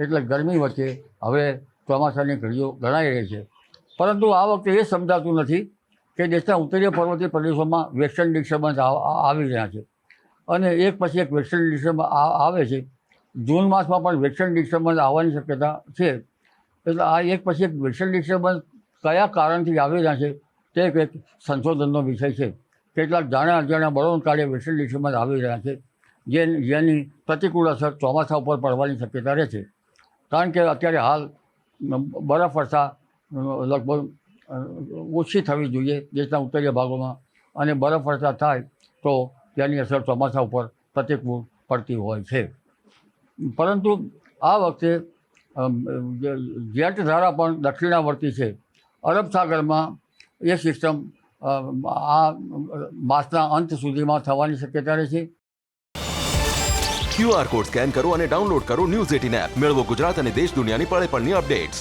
એટલે ગરમી વચ્ચે હવે ચોમાસાની ઘડીઓ ગણાઈ રહી છે. પરંતુ આ વખતે એ સમજાતું નથી કે દેશના ઉત્તરીય પર્વતીય પ્રદેશોમાં વેસ્ટર્ન ડિસ્ટર્બન્સ આવી રહ્યા છે અને એક પછી એક વેસ્ટર્ન ડિસ્ટર્બન્સ આવે છે. જૂન માસમાં પણ વેસ્ટર્ન ડિસ્ટર્બન્સ આવવાની શક્યતા છે. એટલે આ એક પછી એક વેસ્ટર્ન ડિસ્ટર્બન્સ કયા કારણથી આવી રહ્યા છે તે એક સંશોધનનો વિષય છે. કેટલાક જાણ્યા અજાણ્યા બળોને કારણે વેસ્ટર્ન ડિસ્ટર્બન્સ આવી રહ્યા છે જેની પ્રતિકૂળ અસર ચોમાસા ઉપર પડવાની શક્યતા રહે છે. કારણ કે અત્યારે હાલ બરફ વર્ષા લગભગ ઓછી થવી જોઈએ દેશના ઉત્તરીય ભાગોમાં, અને બરફ વર્ષા થાય તો તેની અસર ચોમાસા ઉપર પ્રતિકૂળ પડતી હોય છે. પરંતુ આ વખતે જેટ ધારા પણ દક્ષિણાવર્તી છે. અરબ સાગરમાં એ સિસ્ટમ આ માસના અંત સુધીમાં થવાની શક્યતા રહે છે. QR કોડ સ્કેન કરો અને ડાઉનલોડ કરો ન્યૂઝ 18 એપ. મેળવો ગુજરાત અને દેશ દુનિયાની પળે પળની અપડેટ્સ.